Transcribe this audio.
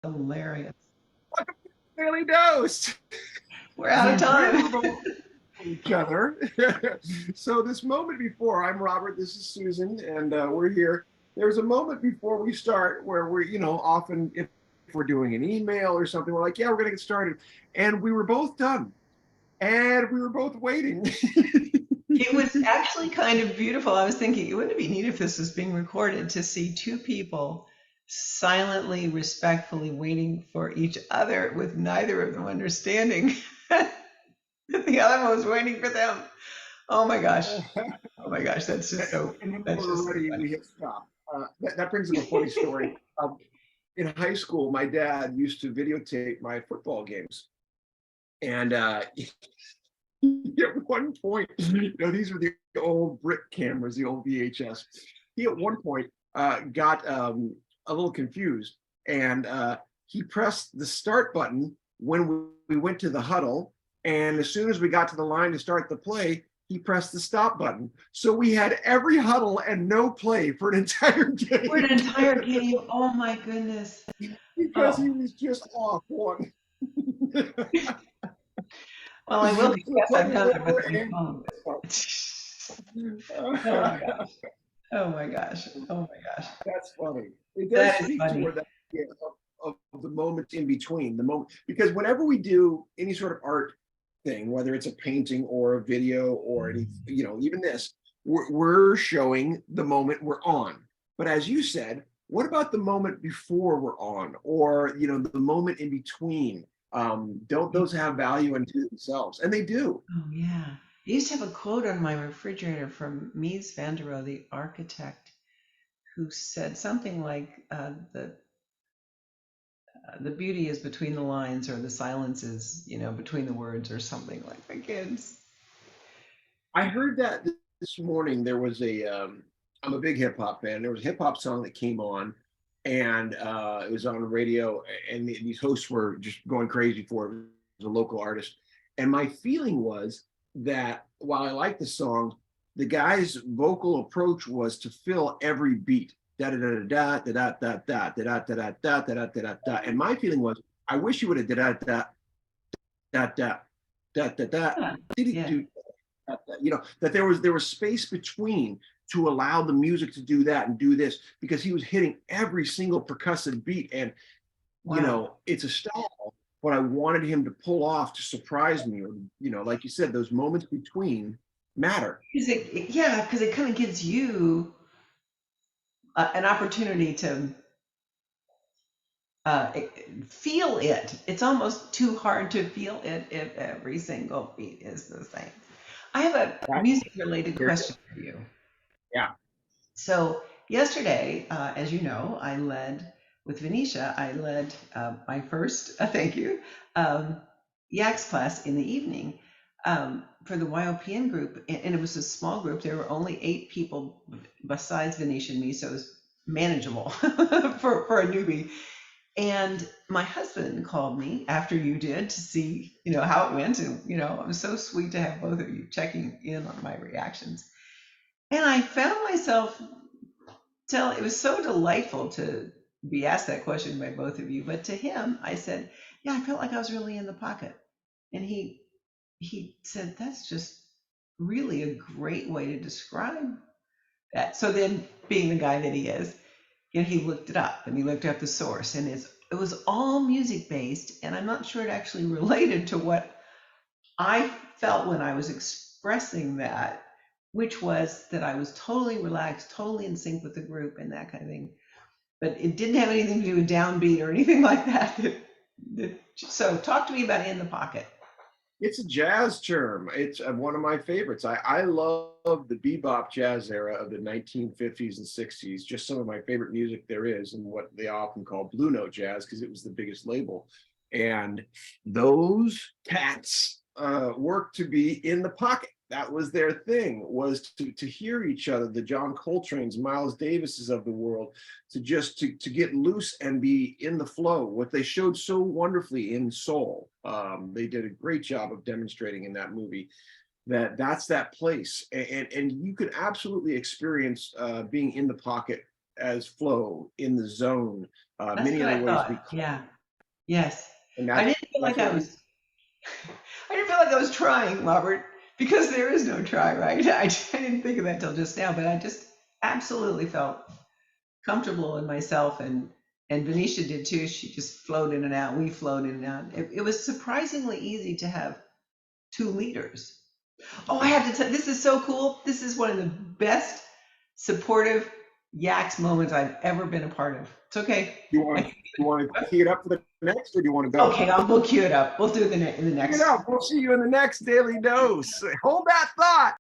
Hilarious. Welcome to the Daily Dose. We're out of The time. memorable each other. So this moment before, I'm Robert, this is Susan, and we're here. There's a moment before we start where we're, often if we're doing an email or something, we're like, yeah, we're going to get started. And we were both done. And we were both waiting. It was actually kind of beautiful. I was thinking, wouldn't it be neat if this was being recorded to see two people silently, respectfully waiting for each other with neither of them understanding that the other one was waiting for them. Oh my gosh. Oh my gosh. And then when That's we're just so ready, we funny. hit stop. That brings up a funny story. In high school, my dad used to videotape my football games. And at one point, these were the old brick cameras, the old VHS. He at one point got a little confused, and he pressed the start button when we went to the huddle. And as soon as we got to the line to start the play, he pressed the stop button. So we had every huddle and no play for an entire For an game entire game. Oh my goodness. because he Oh, was just off one. well, I will So the confess play I've done was it with over my and phone. Oh my gosh. Oh my gosh. Oh my gosh. that's funny. It does That is speak funny. toward that idea of the moments in between the moment, because whenever we do any sort of art thing, whether it's a painting or a video or any, even this, we're showing the moment we're on. But as you said, what about the moment before we're on, or the moment in between? Don't those have value unto themselves? And they do. Oh yeah. I used to have a quote on my refrigerator from Mies van der Rohe, the architect, who said something like, the beauty is between the lines, or the silence is, between the words, or something like the kids. I heard that this morning. There was I'm a big hip hop fan. There was a hip hop song that came on, and it was on the radio, and these hosts were just going crazy for it. It was a local artist, and my feeling was that while I liked the song, the guy's vocal approach was to fill every beat. Da da da da da da da da da da da da da da da da da. And my feeling was, I wish you would have da da da da da da da da. Yeah. Did he Yeah. do that there was space between to allow the music to do that and do this, because he was hitting every single percussive beat, and Wow. it's a style, but I wanted him to pull off to surprise me, or like you said, those moments between matter. Yeah, because it kind of gives you an opportunity to uh, feel it. It's almost too hard to feel it if every single beat is the same. I have a That, music related question for you. yeah. So, yesterday, as you know, I led with Venetia, I led my first, thank you, Yaks class in the evening for the YOPN group. And it was a small group. There were only 8 people besides Venetia and me, so it was manageable for a newbie. And my husband called me after you did to see, how it went. And, it was so sweet to have both of you checking in on my reactions. And I found myself it was so delightful to be asked that question by both of you. But to him, I said, yeah, I felt like I was really in the pocket. And he said, that's just really a great way to describe that. So then, being the guy that he is, he looked it up, and he looked up the source, and it was all music based. And I'm not sure it actually related to what I felt when I was expressing that, which was that I was totally relaxed, totally in sync with the group, and that kind of thing. But it didn't have anything to do with downbeat or anything like that. So talk to me about in the pocket. It's a jazz term. It's one of my favorites. I love the bebop jazz era of the 1950s and 60s. Just some of my favorite music there is, and what they often call blue note jazz, because it was the biggest label. And those cats worked to be in the pocket. That was their thing, was to hear each other, the John Coltrane's, Miles Davis's of the world, to get loose and be in the flow. What they showed so wonderfully in Soul, they did a great job of demonstrating in that movie that's that place, and you can absolutely experience being in the pocket as flow in the zone. That's Many what other I ways we, thought. Yeah. Yes. and I that's didn't feel that's like what I we. was I didn't feel like I was trying, Robert, because there is no try, right? I didn't think of that till just now, but I just absolutely felt comfortable in myself, and Venetia did too. She just flowed in and out. We flowed in and out. It was surprisingly easy to have two leaders. Oh, I have to tell, this is so cool. This is one of the best supportive Yaks moments I've ever been a part of. It's okay. You want to tee it up for the next, or do you want to go? Okay, we'll cue it up. We'll do it in the Tee it next. up. We'll see you in the next Daily Dose. Hold that thought.